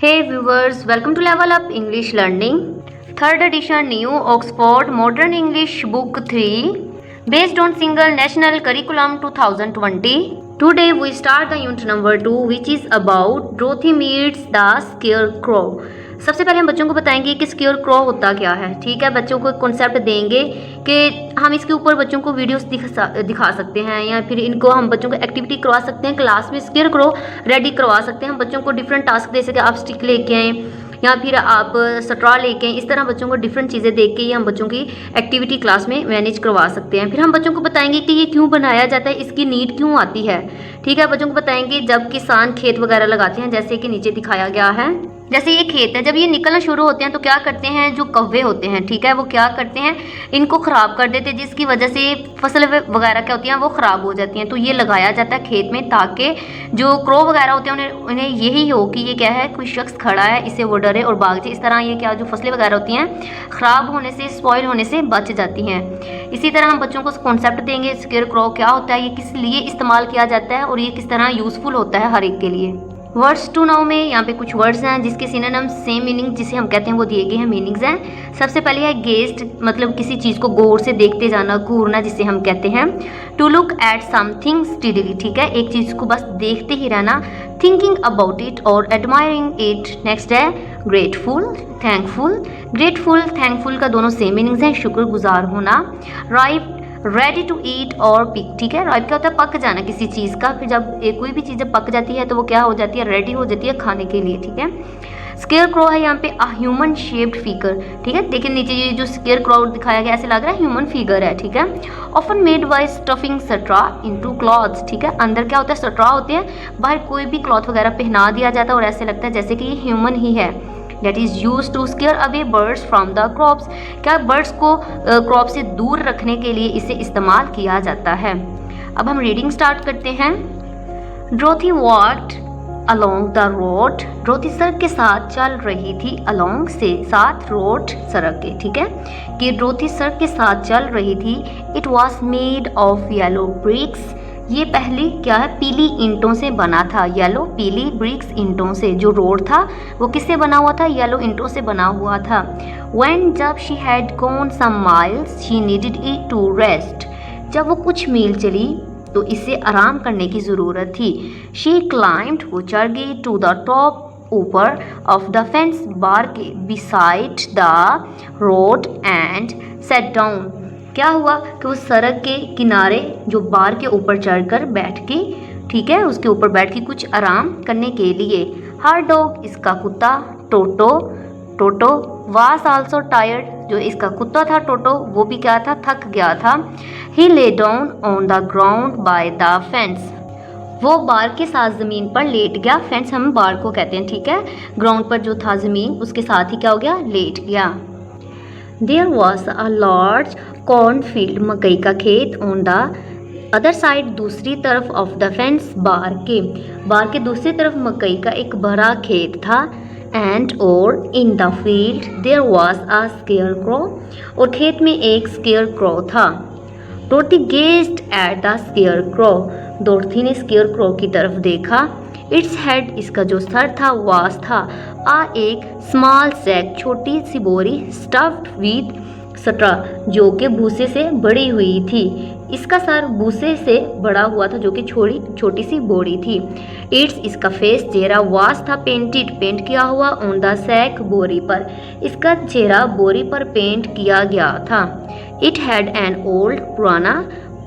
Hey viewers, welcome to Level Up English Learning. Third edition New Oxford Modern English Book 3 based on single national curriculum 2020. Today we start the unit number 2 which is about Dorothy meets the Scarecrow. सबसे पहले हम बच्चों को बताएंगे कि square crow होता क्या है। ठीक है, बच्चों को कॉन्सेप्ट देंगे कि हम इसके ऊपर बच्चों को वीडियोस दिखा सकते हैं या फिर इनको हम बच्चों को एक्टिविटी करवा सकते हैं, क्लास में स्केयर क्रो रेडी करवा सकते हैं। हम बच्चों को डिफरेंट टास्क दे सके, आप स्टिक लेके आएँ या फिर आप स्ट्रॉ लेके आएँ। इस तरह बच्चों को डिफरेंट चीज़ें देख के हम बच्चों की एक्टिविटी क्लास में मैनेज करवा सकते हैं। फिर हम बच्चों को बताएंगे कि ये क्यों बनाया जाता है, इसकी नीड क्यों आती है। ठीक है, बच्चों को बताएंगे जब किसान खेत वगैरह लगाते हैं, जैसे कि नीचे दिखाया गया है। जैसे ये खेत है, जब ये निकलना शुरू होते हैं तो क्या करते हैं, जो कौवे होते हैं, ठीक है, वो क्या करते हैं, इनको ख़राब कर देते हैं, जिसकी वजह से फसल वगैरह क्या होती हैं, वो ख़राब हो जाती हैं। तो ये लगाया जाता है खेत में ताकि जो क्रो वगैरह होते हैं उन्हें यही हो कि ये क्या है, कोई शख्स खड़ा है, इससे वो डरे और भाग जाए। इस तरह ये क्या, जो फसलें वगैरह होती हैं ख़राब होने से, स्पॉइल होने से बच जाती हैं। इसी तरह हम बच्चों को कॉन्सेप्ट देंगे स्केयर क्रो क्या होता है, ये किस लिए इस्तेमाल किया जाता है और ये किस तरह यूज़फुल होता है हर एक के लिए। वर्ड्स टू नाउ में यहाँ पे कुछ वर्ड्स हैं जिसके सिनोनिम सेम मीनिंग जिसे हम कहते हैं वो दिए गए हैं, मीनिंग्स हैं। सबसे पहले है गेस्ट, मतलब किसी चीज़ को गौर से देखते जाना, घूरना जिसे हम कहते हैं। To look at something steadily, ठीक है, एक चीज़ को बस देखते ही रहना। थिंकिंग अबाउट इट और एडमायरिंग इट। नेक्स्ट है ग्रेटफुल, थैंकफुल। ग्रेटफुल थैंकफुल का दोनों सेम मीनिंग्स हैं, शुक्रगुजार होना। राइप, रेडी टू ईट और पिक, ठीक है, राइप क्या होता है, पक जाना किसी चीज़ का। फिर जब कोई भी चीज़ जब पक जाती है तो वो क्या हो जाती है, रेडी हो जाती है खाने के लिए। ठीक है, स्केयर क्रो है यहाँ पे अ ह्यूमन शेप्ड फिगर। ठीक है, देखिए नीचे ये जो स्केयर क्रो दिखाया गया ऐसे लग रहा है ह्यूमन फिगर है। ठीक है, often made by stuffing straw into clothes. ठीक है, अंदर क्या होता है, स्ट्रॉ होते हैं, बाहर कोई भी क्लॉथ वगैरह पहना दिया जाता है और ऐसे लगता है जैसे कि ये ह्यूमन ही है। That is used to scare away birds from the crops। क्या बर्ड्स को क्रॉप से दूर रखने के लिए इसे इस्तेमाल किया जाता है। अब हम रीडिंग स्टार्ट करते हैं। Dorothy walked along the road। Dorothy सड़क के साथ चल रही थी, along से साथ, रोड सड़क के। ठीक है, कि Dorothy सड़क के साथ चल रही थी। It was made of yellow bricks। ये पहले क्या है, पीली ईंटों से बना था। येलो, पीली, ब्रिक्स, ईंटों से। जो रोड था वो किससे बना हुआ था, येलो ईंटों से बना हुआ था। When जब she had gone some miles she needed it to rest। जब वो कुछ मील चली तो इसे आराम करने की ज़रूरत थी। She climbed, वो चढ़ गई, to the top, ऊपर, of the fence, बार के, beside the road and sat down। क्या हुआ कि वो सड़क के किनारे जो बार के ऊपर चढ़कर बैठ गई। ठीक है, उसके ऊपर बैठ के कुछ आराम करने के लिए। हर डॉग, इसका कुत्ता, टोटो, टोटो वाज आल्सो टायर्ड, जो इसका कुत्ता था टोटो वो भी क्या था, थक गया था। He lay down on the ground by the fence. वो बार के साथ ज़मीन पर लेट गया। फेंस हम बार को कहते हैं। ठीक है, ग्राउंड पर जो था ज़मीन उसके साथ ही क्या हो गया, लेट गया। There was a large cornfield, मकई का खेत, on the other side, दूसरी तरफ, of the fence, बार के दूसरी तरफ मकई का एक बड़ा खेत था। And और in the field there was a scarecrow, और खेत में एक scarecrow था। Dorothy gazed at the scarecrow। डोरथी ने scarecrow की तरफ देखा। Its head, इसका जो सर था, was था, एक स्मॉल सैक, छोटी सी बोरी, stuffed with straw, जो कि भूसे से बड़ी हुई थी। इसका सर भूसे से बड़ा हुआ था, जो कि छोटी सी बोरी थी। Its, इसका फेस, चेहरा, was था, पेंटेड, पेंट किया हुआ, on the sack, बोरी पर, इसका चेहरा बोरी पर पेंट किया गया था। It had an old, पुराना,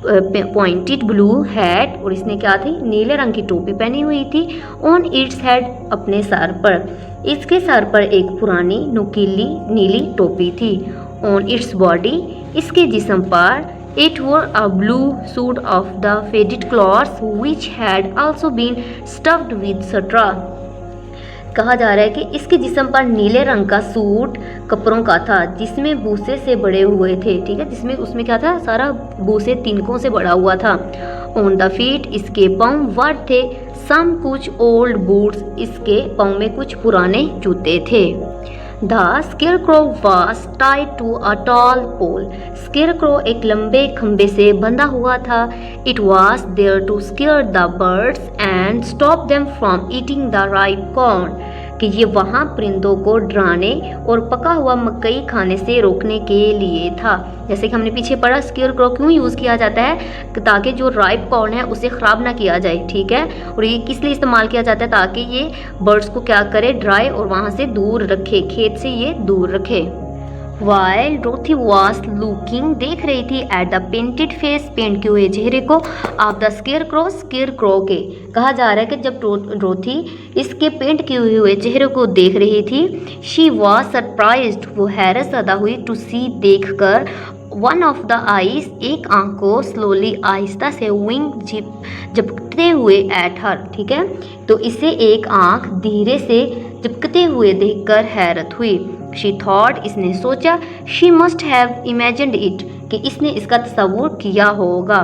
पॉइंटेड ब्लू हैट, और इसने क्या थी, नीले रंग की टोपी पहनी हुई थी। ऑन इट्स हेड, अपने सर पर, इसके सर पर एक पुरानी नुकीली नीली टोपी थी। ऑन इट्स बॉडी, इसके जिस्म पर। It wore a blue suit of the faded clothes which had also been stuffed with straw. कहा जा रहा है कि इसके जिस्म पर नीले रंग का सूट कपड़ों का था जिसमें भूसे से बड़े हुए थे। ठीक है, जिसमें उसमें क्या था, सारा भूसे तिनकों से बड़ा हुआ था। ऑन द फीट, इसके पाँव, वर थे, सम, कुछ, ओल्ड बूट्स, इसके पाँव में कुछ पुराने जूते थे। The scarecrow was tied to a tall pole. Scarecrow एक लंबे खंबे से बंधा हुआ था। It was there to scare the birds and stop them from eating the ripe corn. कि ये वहाँ परिंदों को डराने और पका हुआ मकई खाने से रोकने के लिए था। जैसे कि हमने पीछे पढ़ा, स्केयर क्रो क्यों यूज़ किया जाता है, ताकि जो राइप कॉर्न है उसे ख़राब ना किया जाए, ठीक है। और ये किस लिए इस्तेमाल किया जाता है, ताकि ये बर्ड्स को क्या करे, डराए और वहाँ से दूर रखे, खेत से ये दूर रखे। While Dorothy was looking, देख रही थी at the painted face, paint किए हुए चेहरे को, of the scarecrow के। कहा जा रहा है कि जब डोरथी इसके पेंट किए हुए चेहरे को देख रही थी, she was surprised, वो हैरत ज़दा हुई, to see, देखकर, वन ऑफ द आइज, एक आंख को, स्लोली, आहिस्ता से, विंग, झपकते हुए एट हर, ठीक है। तो इसे एक आंख धीरे से झपकते हुए देखकर हैरत हुई। शी थॉट, इसने सोचा, she must have imagined it, कि इसने इसका तस्वुर किया होगा।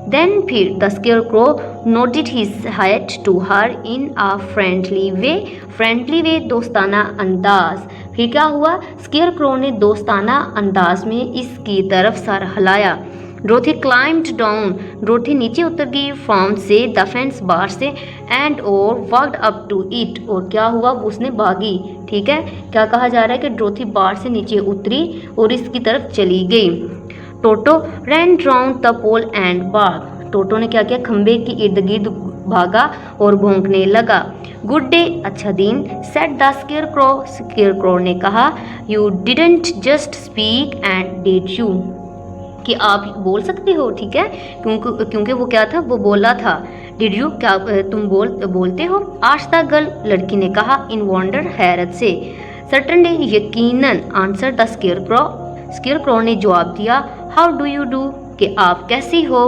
देन फिर the scarecrow nodded his head to her in a friendly way, दोस्ताना अंदाज। फिर क्या हुआ, स्केयरक्रो ने दोस्ताना अंदाज में इसकी तरफ सर हिलाया। डोरथी क्लाइम्ड डाउन, डोरथी नीचे उतर गई, फ्रॉम से, द फेंस, बार से, एंड और वॉक्ड अप टू इट, और क्या हुआ, उसने भागी, ठीक है। क्या कहा जा रहा है कि डोरथी बार से नीचे उतरी और इसकी तरफ चली गई। Toto ran round the pole and bark, Toto ने क्या किया, खंबे की इर्द गिर्द भागा और भौंकने लगा। गुड डे, अच्छा दिन, सेड द स्केयरक्रो ने कहा, you didn't just speak and did you, कि आप बोल सकते हो, ठीक है, क्योंकि वो क्या था, वो बोला था। डिड यू, क्या तुम बोलते हो, आस्क्ड द गर्ल, लड़की ने कहा, इन वंडर, हैरत से। सर्टेनली, यकीनन, आंसर द स्केयरक्रो ने जवाब दिया, हाउ डू यू डू, कि आप कैसी हो।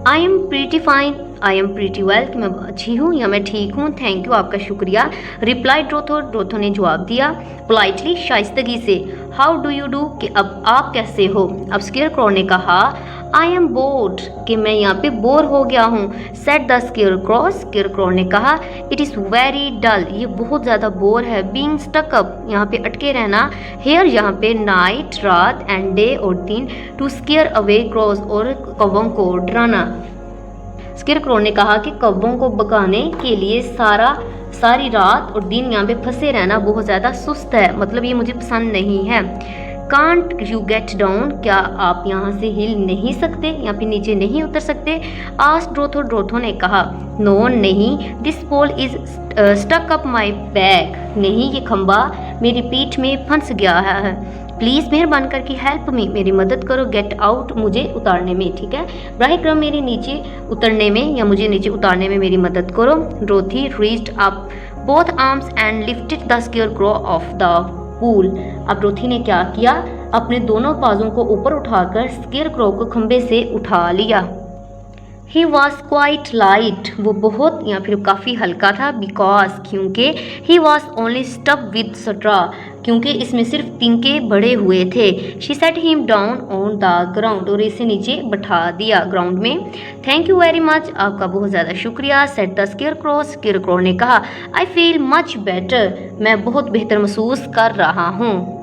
I am pretty fine, I am pretty well, कि मैं अच्छी हूँ या मैं ठीक हूँ, थैंक यू, आपका शुक्रिया। रिप्लाई ड्रोथो ने जवाब दिया, पोलाइटली, शाइस्तगी से। हाउ डू यू डू, कि अब आप कैसे हो। अब स्केयरक्रो ने कहा, आई एम बोर्ड, कि मैं यहाँ पे बोर हो गया हूँ। सेड द स्केयरक्रो ने कहा, इट इज़ वेरी डल, ये बहुत ज़्यादा बोर है। बीइंग स्टक अप, यहाँ पे अटके रहना। हेयर, यहाँ पे नाइट, रात, एंड डे और दिन। टू स्केयर अवे क्रॉस, और कौवों को डराना। स्केयरक्रो ने कहा कि कौवों को भगाने के लिए सारी रात और दिन यहाँ पे फंसे रहना बहुत ज़्यादा सुस्त है, मतलब ये मुझे पसंद नहीं है। कांट यू गेट डाउन, क्या आप यहाँ से हिल नहीं सकते, यहाँ पे नीचे नहीं उतर सकते। आस्क्ड ड्रोथो ने कहा, नो, नहीं। This pole is stuck up my back, नहीं, ये खंबा मेरी पीठ में फंस गया है। प्लीज़, मेहरबान करके हेल्प मी, मेरी मदद करो। गेट आउट, मुझे उतारने में, ठीक है, बराह करम मेरे नीचे उतरने में या मुझे नीचे उतारने में मेरी मदद करो। डोरथी reached up both arms and lifted the scarecrow of the pool. अब डोरथी ने क्या किया, अपने दोनों बाजों को ऊपर उठाकर स्केयरक्रो को खंबे से उठा लिया। ही वॉज क्वाइट लाइट, वो बहुत या फिर काफ़ी हल्का था। बिकॉज, क्योंकि, he was only stuff with straw, क्योंकि इसमें सिर्फ तिनके बड़े हुए थे। She said him down on the ground, और इसे नीचे बैठा दिया ग्राउंड में। थैंक यू वेरी मच, आपका बहुत ज़्यादा शुक्रिया। सेट द स्केयरक्रो ने कहा, आई फील मच बेटर, मैं बहुत बेहतर महसूस कर रहा हूँ।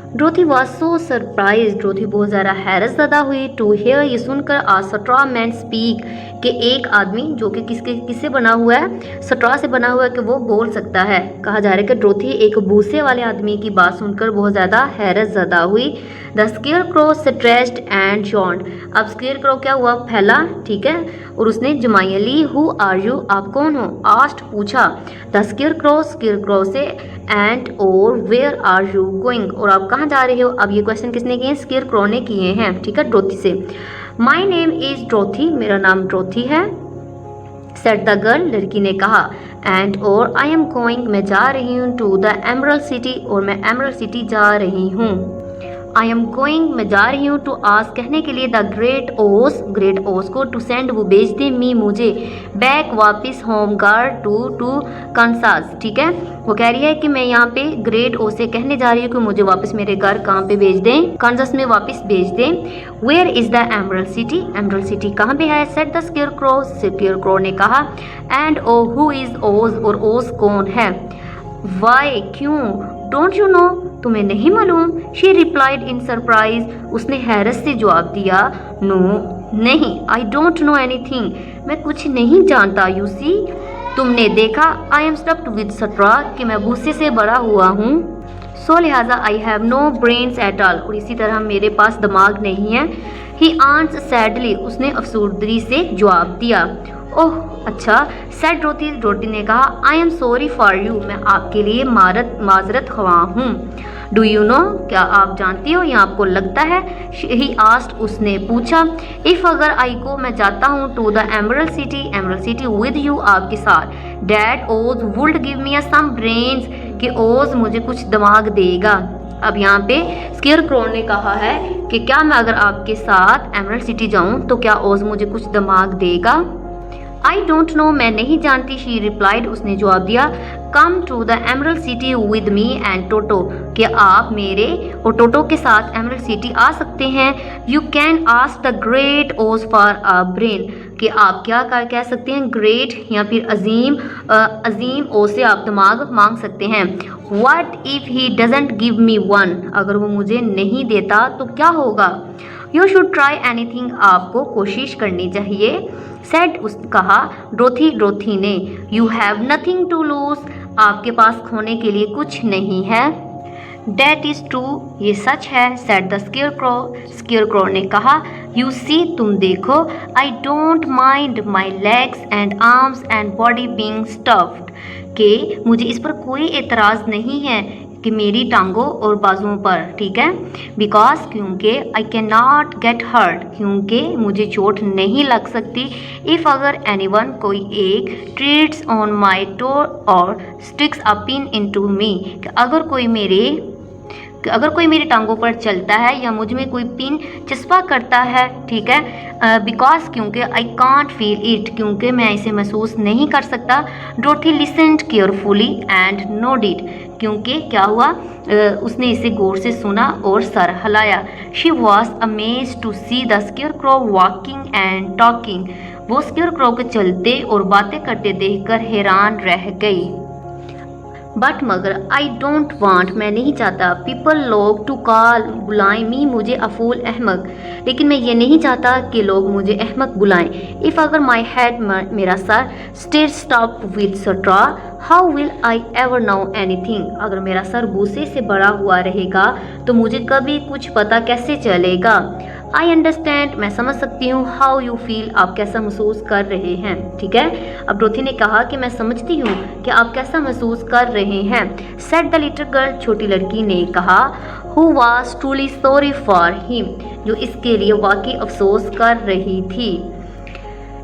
डोरथी वॉज सो सरप्राइज, डोरथी बहुत ज़्यादा हैरत ज़दा हुई। टू हेयर, ये सुनकर, आ स्ट्रॉ मैन स्पीक, कि एक आदमी जो कि किससे बना हुआ है, स्ट्रॉ से बना हुआ है, कि वो बोल सकता है। कहा जा रहा है कि डोरथी एक भूसे वाले आदमी की बात सुनकर बहुत ज़्यादा हैरत ज़दा हुई। द स्केयरक्रो स्ट्रेच्ड एंड याwned, अब स्केयरक्रो क्या हुआ, फैला, ठीक है, और उसने जमाइयाँ ली। हु आर यू, आप कौन हो। आस्क्ड, पूछा। द स्केयरक्रो से, एंड और वेयर आर यू गोइंग, और आप कहाँ जा रहे हो। अब ये क्वेश्चन किसने किए, स्केयरक्रो ने किए हैं, ठीक है, डोरथी से। माई नेम इज डोरथी, मेरा नाम डोरथी है। सेड द गर्ल, लड़की ने कहा। एंड और, आई एम गोइंग, मैं जा रही हूँ, टू द एमरल्ड सिटी, और मैं एमरल्ड सिटी जा रही हूँ। आई एम गोइंग, मैं जा रही हूँ, टू आस्क, कहने के लिए, द ग्रेट ओस को, टू सेंड, वो भेज दे, मी, मुझे, बैक, वापस, होम, गार्ड, टू कंसास, ठीक है। वो कह रही है कि मैं यहाँ पे ग्रेट ओस से कहने जा रही हूँ कि मुझे वापस मेरे घर कहाँ पे भेज दें, कांसास में वापस भेज दें। Where is the emerald City, Emerald City कहाँ पे है। सेड द स्केयरक्रो ने कहा। एंड ओ, हु इज़ ओस, और ओस कौन है। वाई, क्यों। डोंट यू नो, तुम्हें नहीं मालूम। शी रिप्लाइड इन सरप्राइज, उसने हैरत से जवाब दिया। नो, नहीं। आई डोंट नो एनीथिंग, मैं कुछ नहीं जानता। यू सी, तुमने देखा I am stuffed with straw कि मैं भूसे से बड़ा हुआ हूँ, सो लिहाजा I have no brains at all और इसी तरह मेरे पास दिमाग नहीं है। ही आंसर्ड सैडली उसने अफसोसदारी से जवाब दिया। ओह अच्छा, सैड रोटी ने कहा I am sorry for you मैं आपके लिए माजरत ख्वाह हूँ। डू यू नो क्या आप जानती हो या आपको लगता है? ही आस्क्ड उसने पूछा। इफ़ अगर आई को मैं जाता हूँ to the emerald city with you आपके साथ, that Oz would give me some brains कि ओज मुझे कुछ दिमाग देगा। अब यहाँ पे स्केयरक्रो ने कहा है कि क्या मैं अगर आपके साथ एमरल्ड सिटी जाऊँ तो क्या ओज मुझे कुछ दिमाग देगा? आई डोंट नो मैं नहीं जानती, शी रिप्लाइड उसने जवाब दिया। Come to the emerald city with me and Toto कि आप मेरे और टोटो के साथ एमरल्ड सिटी आ सकते हैं। You can ask the great ओज फॉर अ ब्रेन कि आप क्या कह सकते हैं, ग्रेट या फिर अजीम ओज से आप दिमाग मांग सकते हैं। What if he doesn't give me one अगर वो मुझे नहीं देता तो क्या होगा? यू शुड ट्राई एनीथिंग आपको कोशिश करनी चाहिए। सेड कहा डोथी ने। You have nothing to lose आपके पास खोने के लिए कुछ नहीं है। डैट इज़ ट्रू ये सच है। सेड द स्केयरक्रो ने कहा। यू सी तुम देखो, I don't mind my legs and arms and body being stuffed कि मुझे इस पर कोई एतराज़ नहीं है कि मेरी टांगों और बाजुओं पर, ठीक है, बिकॉज क्योंकि I can not get hurt क्योंकि मुझे चोट नहीं लग सकती। इफ़ अगर एनीवन कोई एक ट्रीट्स ऑन माई टो और स्टिक्स अ पिन इनटू मी अगर कोई मेरी टांगों पर चलता है या मुझ में कोई पिन चस्पा करता है, ठीक है, बिकॉज क्योंकि आई कांट फील इट क्योंकि मैं इसे महसूस नहीं कर सकता। डोथी लिसन्ड केयरफुली एंड नोडिड क्योंकि क्या हुआ, उसने इसे गौर से सुना और सर हिलाया। She was amazed to see the scarecrow walking and talking वो स्केयरक्रो के चलते और बातें करते देखकर हैरान रह गई। बट मगर आई डोंट वांट मैं नहीं चाहता पीपल लोग टू कॉल बुलाएं मी मुझे अफूल अहमक लेकिन मैं ये नहीं चाहता कि लोग मुझे अहमक बुलाएं। इफ़ अगर माई हेड मेरा sir still stop with straw how will I ever know anything अगर मेरा सर भूसे से बड़ा हुआ रहेगा तो मुझे कभी कुछ पता कैसे चलेगा। आई अंडरस्टैंड मैं समझ सकती हूँ। हाउ यू फील आप कैसा महसूस कर रहे हैं, ठीक है। अब डोथी ने कहा कि मैं समझती हूँ कि आप कैसा महसूस कर रहे हैं। सेड द लिटिल गर्ल छोटी लड़की ने कहा। Who was truly sorry for him जो इसके लिए वाकई अफसोस कर रही थी।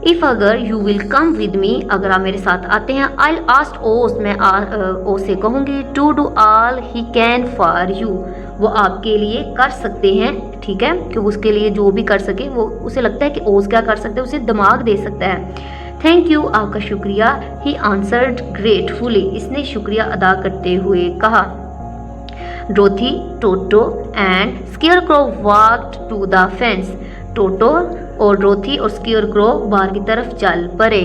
इफ़ अगर you will come with me अगर आप मेरे साथ आते हैं आई आस्क ओस मैं ओस से कहूँगी to do all he can for you वो आपके लिए कर सकते हैं, ठीक है, कि उसके लिए जो भी कर सके वो उसे लगता है कि ओस क्या कर सकते हैं उसे दिमाग दे सकता है। थैंक यू आपका शुक्रिया। ही आंसर्ड ग्रेटफुली इसने शुक्रिया अदा करते हुए कहा। डोथी Toto and scarecrow walked to the fence Toto और डोथी और स्केयरक्रो बाहर की तरफ चल पड़े।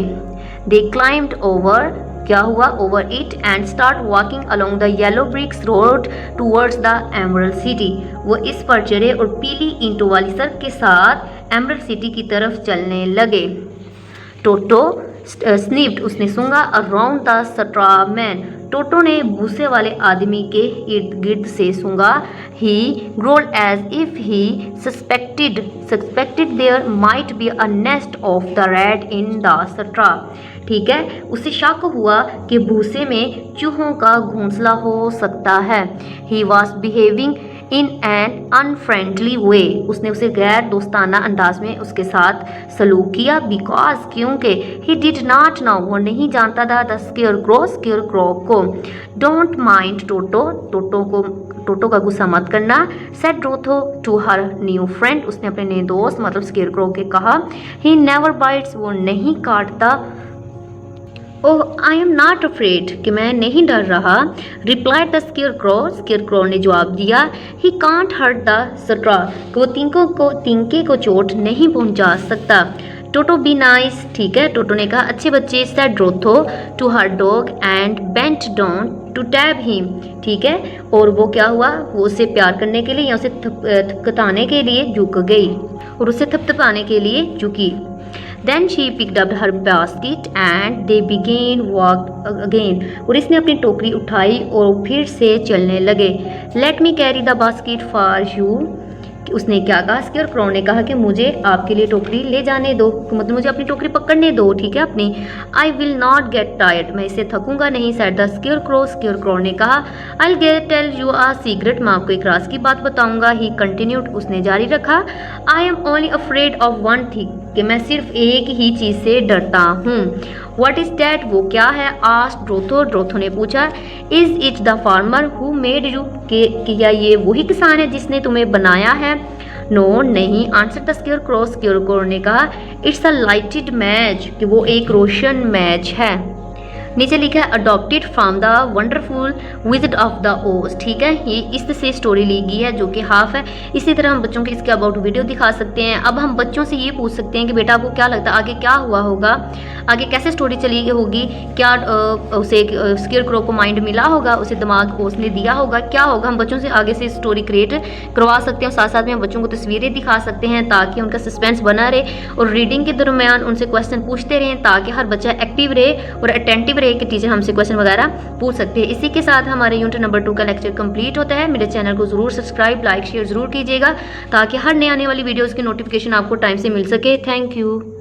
दे क्लाइम्ड ओवर क्या हुआ over it and start walking along the yellow bricks road towards the emerald City वो इस पर चढ़े और पीली ईंटों वाली सड़क के साथ एमरल्ड सिटी की तरफ चलने लगे। टोटो स्निफ्ड उसने सूंघा around the straw man Toto ने भूसे वाले आदमी के इर्द गिर्द से सूंघा। He growled as if he suspected there might be a nest of the rat in the straw, ठीक है, उसे शक हुआ कि भूसे में चूहों का घोंसला हो सकता है। He was behaving in an unfriendly way उसने उसे गैर दोस्ताना अंदाज में उसके साथ सलूक किया बिकॉज क्योंकि ही डिड नॉट नो वो नहीं जानता था द स्केयरक्रो को। डोंट माइंड टोटो का गुस्सा मत करना। सेड डोथो टू हर न्यू फ्रेंड उसने अपने नए दोस्त मतलब स्केयरक्रो के कहा। ही नेवर बाइट्स वो नहीं काटता। ओह आई एम नॉट अफ्रेड कि मैं नहीं डर रहा। रिप्लाइड द स्केयरक्रो ने जवाब दिया। He can't hurt the straw वो तिनके को चोट नहीं पहुंचा सकता। टोटो बी नाइस, ठीक है, टोटो ने कहा अच्छे बच्चे। सेड डोथो to her dog and bent down to tap him, ठीक है, और वो क्या हुआ वो उसे प्यार करने के लिए या उसे थपथपाने के लिए झुक गई और उसे थपथपाने के लिए झुकी। Then she picked up her basket and they began walk again. और इसने अपनी टोकरी उठाई और फिर से चलने लगे. Let me carry the basket for you. उसने क्या कहा, स्केयर क्रो ने कहा कि मुझे आपके लिए टोकरी ले जाने दो, मतलब मुझे अपनी टोकरी पकड़ने दो, ठीक है अपनी. I will not get tired, मैं इससे थकूंगा नहीं, सेड द स्केयर क्रो ने कहा. I will tell you a secret, मैं आपको एक राज की बात बताऊंगा. ही कंटिन्यूड, उसने जारी रखा. I am only afraid of one thing, कि मैं सिर्फ एक ही चीज़ से डरता हूँ. व्हाट इज़ डैट, वो क्या है, आस्क्ड ड्रोथो ने पूछा. Is it the farmer who made you, कि क्या ये वही किसान है जिसने तुम्हें बनाया है. नो नहीं, आंसर द स्केयर क्रो ने कहा. इट्स अ लाइटेड मैच, कि वो एक रोशन मैच है. नीचे लिखा है adopted from the wonderful visit of the ओज, ठीक है, ये इससे स्टोरी ली गई है जो कि हाफ है. इसी तरह हम बच्चों के इसके अबाउट वीडियो दिखा सकते हैं. अब हम बच्चों से ये पूछ सकते हैं कि बेटा आपको क्या लगता है आगे क्या हुआ होगा, आगे कैसे स्टोरी चली होगी, क्या उसे स्केयर क्रो को माइंड मिला होगा, उसे दिमाग उसने दिया होगा, क्या होगा. हम बच्चों से आगे से स्टोरी क्रिएट करवा सकते हैं. साथ साथ में हम बच्चों को तस्वीरें दिखा सकते हैं ताकि उनका सस्पेंस बना रहे, और रीडिंग के दरमियान उनसे क्वेश्चन पूछते रहें ताकि हर बच्चा एक्टिव रहे और अटेंटिव रहे कि टीचर हमसे क्वेश्चन वगैरह पूछ सकते हैं. इसी के साथ हमारे यूनिट नंबर 2 का लेक्चर कंप्लीट होता है. मेरे चैनल को ज़रूर सब्सक्राइब, लाइक, शेयर ज़रूर कीजिएगा ताकि हर नए आने वाली वीडियोज़ की नोटिफिकेशन आपको टाइम से मिल सके. Thank you.